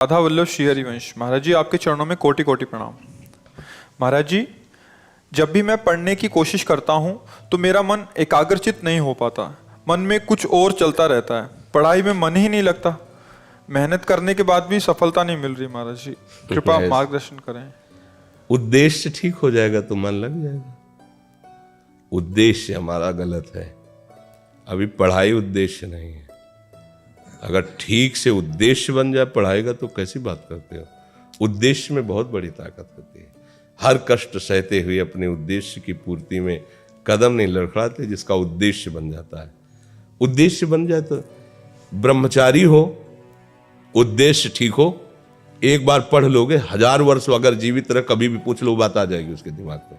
राधा वल्लभ श्री हरिवंश। महाराज जी, आपके चरणों में कोटि कोटि प्रणाम। महाराज जी, जब भी मैं पढ़ने की कोशिश करता हूँ तो मेरा मन एकाग्रचित नहीं हो पाता, मन में कुछ और चलता रहता है, पढ़ाई में मन ही नहीं लगता। मेहनत करने के बाद भी सफलता नहीं मिल रही। महाराज जी, कृपया मार्गदर्शन करें। उद्देश्य ठीक हो जाएगा तो मन लग जाएगा। उद्देश्य हमारा गलत है, अभी पढ़ाई उद्देश्य नहीं है। अगर ठीक से उद्देश्य बन जाए पढ़ाई का तो कैसी बात करते हो। उद्देश्य में बहुत बड़ी ताकत होती है। हर कष्ट सहते हुए अपने उद्देश्य की पूर्ति में कदम नहीं लड़खड़ाते, जिसका उद्देश्य बन जाता है। उद्देश्य बन जाए तो ब्रह्मचारी हो, उद्देश्य ठीक हो, एक बार पढ़ लोगे, 1000 वर्ष अगर जीवित रह कभी भी पूछ लो बात आ जाएगी उसके दिमाग में।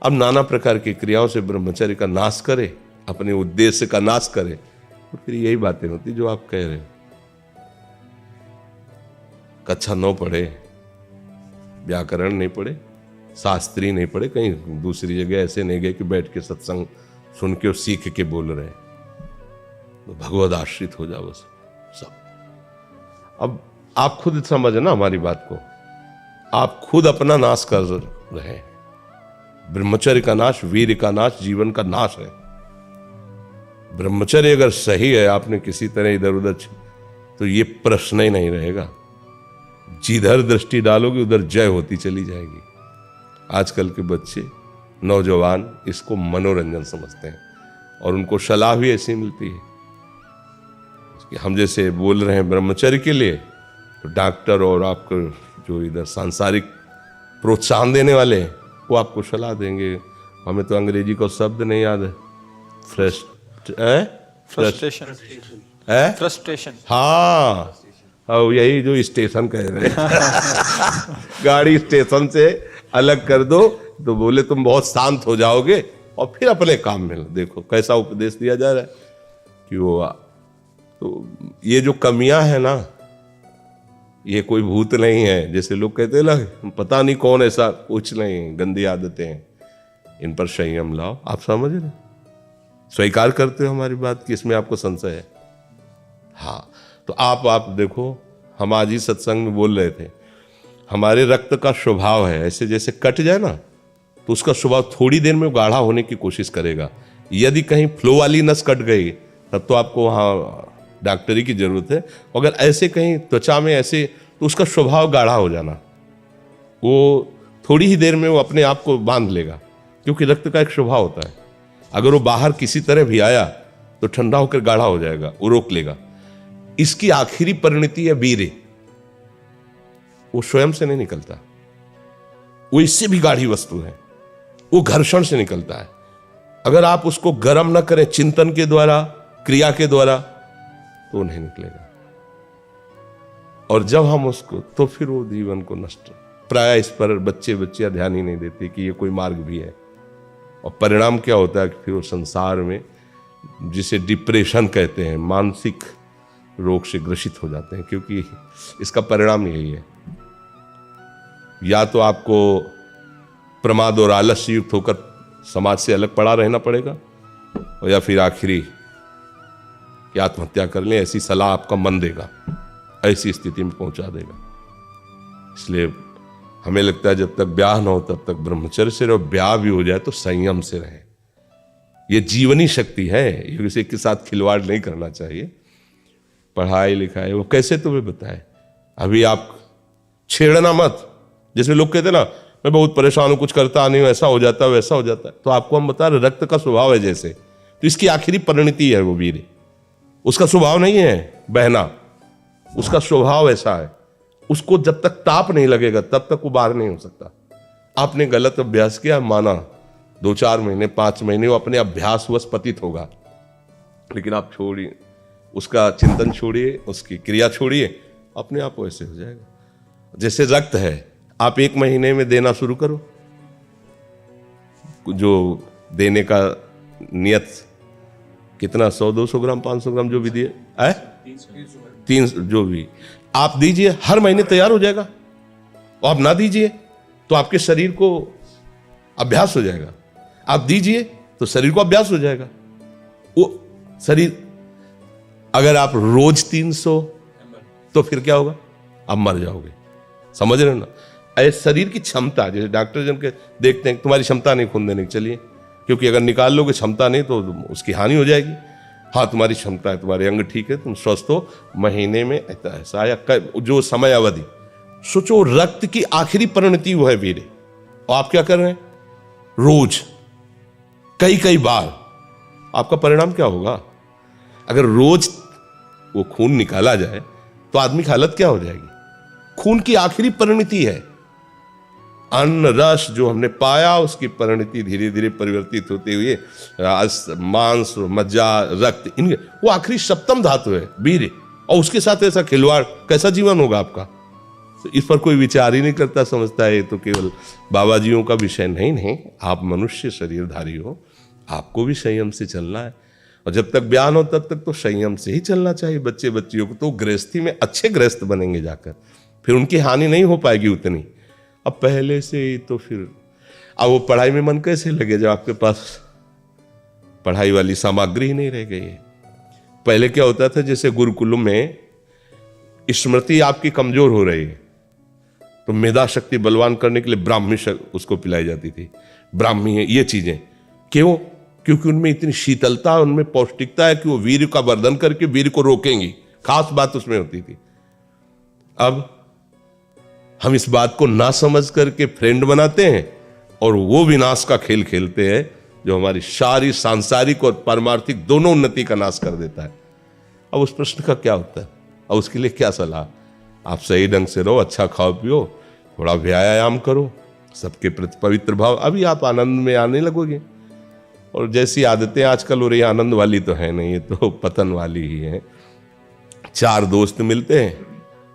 अब नाना प्रकार की क्रियाओं से ब्रह्मचर्य का नाश करे, अपने उद्देश्य का नाश करे, तो फिर यही बातें होती जो आप कह रहे हो। कक्षा 9 पढ़े, व्याकरण नहीं पढ़े, शास्त्री नहीं पढ़े, कहीं दूसरी जगह ऐसे नहीं गए कि बैठ के सत्संग सुन के और सीख के बोल रहे, तो भगवद आश्रित हो जाओ बस सब। अब आप खुद समझना हमारी बात को, आप खुद अपना नाश कर रहे हैं। ब्रह्मचर्य का नाश वीर का नाश, जीवन का नाश है। ब्रह्मचर्य अगर सही है, आपने किसी तरह इधर उधर तो ये प्रश्न ही नहीं रहेगा। जिधर दृष्टि डालोगे उधर जय होती चली जाएगी। आजकल के बच्चे नौजवान इसको मनोरंजन समझते हैं और उनको सलाह भी ऐसी मिलती है कि हम जैसे बोल रहे हैं ब्रह्मचर्य के लिए, तो डॉक्टर और आपको जो इधर सांसारिक प्रोत्साहन देने वाले हैं वो आपको सलाह देंगे। हमें तो अंग्रेजी का शब्द नहीं याद है, फ्रस्ट्रेशन। हाँ, यही जो स्टेशन कह रहे हैं गाड़ी स्टेशन से अलग कर दो तो बोले तुम बहुत शांत हो जाओगे और फिर अपने काम में देखो कैसा उपदेश दिया जा रहा है कि वो। तो ये जो कमियां है ना, ये कोई भूत नहीं है जैसे लोग कहते हैं ना, पता नहीं कौन, ऐसा कुछ नहीं, गंदी आदतें हैं, इन पर संयम लाओ। आप समझ रहे, स्वीकार करते हो हमारी बात कि इसमें आपको संशय है? हाँ, तो आप देखो, हम आज ही सत्संग में बोल रहे थे, हमारे रक्त का स्वभाव है ऐसे, जैसे कट जाए ना तो उसका स्वभाव थोड़ी देर में गाढ़ा होने की कोशिश करेगा। यदि कहीं फ्लो वाली नस कट गई तब तो आपको वहाँ डॉक्टरी की जरूरत है। अगर ऐसे कहीं त्वचा में ऐसे, तो उसका स्वभाव गाढ़ा हो जाना, वो थोड़ी ही देर में वो अपने आप को बांध लेगा, क्योंकि रक्त का एक स्वभाव होता है। अगर वो बाहर किसी तरह भी आया तो ठंडा होकर गाढ़ा हो जाएगा, वो रोक लेगा। इसकी आखिरी परिणति है वीर्य, वो स्वयं से नहीं निकलता, वो इससे भी गाढ़ी वस्तु है, वो घर्षण से निकलता है। अगर आप उसको गर्म न करें चिंतन के द्वारा, क्रिया के द्वारा, तो वो नहीं निकलेगा। और जब हम उसको, तो फिर वो जीवन को नष्ट, प्राय इस पर बच्चे ध्यान ही नहीं देते कि ये कोई मार्ग भी है। और परिणाम क्या होता है कि फिर वो संसार में, जिसे डिप्रेशन कहते हैं, मानसिक रोग से ग्रसित हो जाते हैं, क्योंकि इसका परिणाम यही है। या तो आपको प्रमाद और आलस्य युक्त होकर समाज से अलग पड़ा रहना पड़ेगा, और या फिर आखिरी कि आत्महत्या कर लें, ऐसी सलाह आपका मन देगा, ऐसी स्थिति में पहुंचा देगा। इसलिए हमें लगता है जब तक ब्याह न हो तब तक ब्रह्मचर्य से रहो, ब्याह भी हो जाए तो संयम से रहे। ये जीवनी शक्ति है, ये किसी के साथ खिलवाड़ नहीं करना चाहिए। पढ़ाई लिखाई वो कैसे तुम्हें बताए, अभी आप छेड़ना मत। जैसे लोग कहते ना, मैं बहुत परेशान हूं, कुछ करता नहीं हूं, ऐसा हो जाता है वैसा हो जाता है, तो आपको हम बता रहे रक्त का स्वभाव है जैसे, तो इसकी आखिरी परिणति है वो वीर। उसका स्वभाव नहीं है बहना, उसका स्वभाव ऐसा है, उसको जब तक ताप नहीं लगेगा तब तक वो बाहर नहीं हो सकता। आपने गलत अभ्यास किया, माना 2-4 महीने 5 महीने वो अपने अभ्यासवश पतित होगा, लेकिन आप छोड़िए, उसका चिंतन छोड़िए, उसकी क्रिया छोड़िए, अपने आप वैसे हो जाएगा। जैसे रक्त है, आप 1 महीने में देना शुरू करो, जो देने का नियत कितना, 100-200 ग्राम 500 ग्राम जो भी दिए, 300 जो भी आप दीजिए, हर महीने तैयार हो जाएगा। और आप ना दीजिए तो आपके शरीर को अभ्यास हो जाएगा, आप दीजिए तो शरीर को अभ्यास हो जाएगा। वो शरीर, अगर आप रोज 300 तो फिर क्या होगा? आप मर जाओगे। समझ रहे हो ना? ऐसे शरीर की क्षमता, जैसे डॉक्टर जन के देखते हैं तुम्हारी क्षमता नहीं खून देने की, चलिए, क्योंकि अगर निकाल लोगे क्षमता नहीं तो उसकी हानि हो जाएगी। हाँ तुम्हारी क्षमता है, तुम्हारे अंग ठीक है, तुम स्वस्थ हो, महीने में ऐसा या जो समय अवधि, सोचो रक्त की आखिरी परिणति वो है वीर्य, और आप क्या कर रहे हैं? रोज कई कई बार। आपका परिणाम क्या होगा? अगर रोज वो खून निकाला जाए तो आदमी की हालत क्या हो जाएगी? खून की आखिरी परिणति है। अन्न रस जो हमने पाया उसकी परिणति धीरे धीरे परिवर्तित होते हुए मांस, मज्जा, रक्त, इनके वो आखिरी सप्तम धातु है वीर्य, और उसके साथ ऐसा खिलवाड़, कैसा जीवन होगा आपका? तो इस पर कोई विचार ही नहीं करता, समझता है तो केवल बाबा जियों का विषय। नहीं, आप मनुष्य शरीरधारी हो, आपको भी संयम से चलना है, और जब तक ज्ञान हो तब तक तो संयम से ही चलना चाहिए। बच्चे बच्चियों को तो गृहस्थी में अच्छे गृहस्थ बनेंगे जाकर, फिर उनकी हानि नहीं हो पाएगी उतनी। अब पहले से ही तो फिर अब वो पढ़ाई में मन कैसे लगे जब आपके पास पढ़ाई वाली सामग्री ही नहीं रह गई है? पहले क्या होता था, जैसे गुरुकुल में स्मृति आपकी कमजोर हो रही है तो मेधा शक्ति बलवान करने के लिए ब्राह्मी उसको पिलाई जाती थी, ब्राह्मी है, ये चीजें। क्यों? क्योंकि उनमें इतनी शीतलता, उनमें पौष्टिकता है कि वो वीर का वर्धन करके वीर को रोकेंगी, खास बात उसमें होती थी। अब हम इस बात को ना समझ करके फ्रेंड बनाते हैं और वो विनाश का खेल खेलते हैं जो हमारी सारी सांसारिक और पारमार्थिक दोनों उन्नति का नाश कर देता है। अब उस प्रश्न का क्या होता है? और उसके लिए क्या सलाह? आप सही ढंग से रहो, अच्छा खाओ पियो, थोड़ा व्यायाम करो, सबके प्रति पवित्र भाव, अभी आप आनंद में आने लगोगे। और जैसी आदतें आजकल हो रही, आनंद वाली तो है नहीं, ये तो पतन वाली ही है। चार दोस्त मिलते हैं,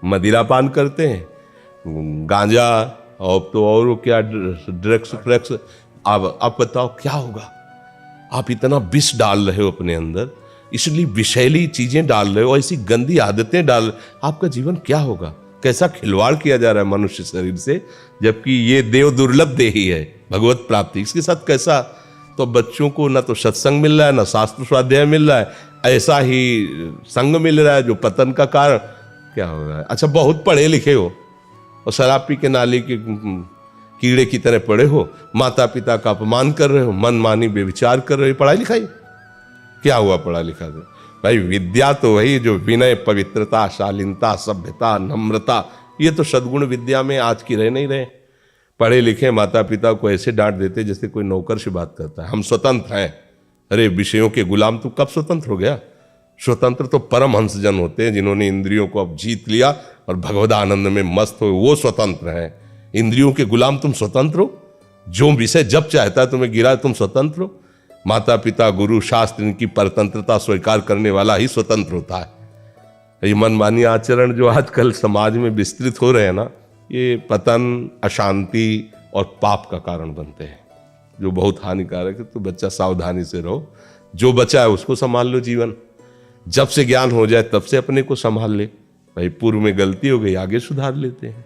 मदिरा पान करते हैं, गांजा और तो और क्या ड्रग्स। आप बताओ क्या होगा? आप इतना विष डाल रहे हो अपने अंदर, इसलिए विषैली चीजें डाल रहे हो, ऐसी गंदी आदतें डाल, आपका जीवन क्या होगा? कैसा खिलवाड़ किया जा रहा है मनुष्य शरीर से, जबकि ये देव दुर्लभ देही है भगवत प्राप्ति, इसके साथ कैसा? तो बच्चों को ना तो सत्संग मिल रहा है, ना शास्त्र स्वाध्याय मिल रहा है, ऐसा ही संग मिल रहा है जो पतन का कारण क्या हो रहा है। अच्छा, बहुत पढ़े लिखे हो और शराब पी के नाली के कीड़े की तरह पड़े हो, माता पिता का अपमान कर रहे हो, मनमानी बेविचार कर रहे हो, पढ़ाई लिखाई क्या हुआ? पढ़ा लिखा दे भाई, विद्या तो वही जो विनय, पवित्रता, शालीनता, सभ्यता, नम्रता, ये तो सद्गुण विद्या में आज की रह नहीं रहे। पढ़े लिखे माता पिता को ऐसे डांट देते जैसे कोई नौकर से बात करता है, हम स्वतंत्र हैं। अरे विषयों के गुलाम तू कब स्वतंत्र हो गया? स्वतंत्र तो परमहंस जन होते हैं जिन्होंने इंद्रियों को अब जीत लिया और भगवद आनंद में मस्त हो, वो स्वतंत्र हैं। इंद्रियों के गुलाम तुम स्वतंत्र हो? जो विषय जब चाहता है तुम्हें गिरा, तुम स्वतंत्र हो? माता पिता, गुरु, शास्त्र, इनकी परतंत्रता स्वीकार करने वाला ही स्वतंत्र होता है। ये मनमानी आचरण जो आजकल समाज में विस्तृत हो रहे हैं ना, ये पतन, अशांति और पाप का कारण बनते हैं, जो बहुत हानिकारक है। तो बच्चा सावधानी से रहो, जो बचा है उसको संभाल लो। जीवन जब से ज्ञान हो जाए तब से अपने को संभाल ले। भाई पूर्व में गलती हो गई, आगे सुधार लेते हैं।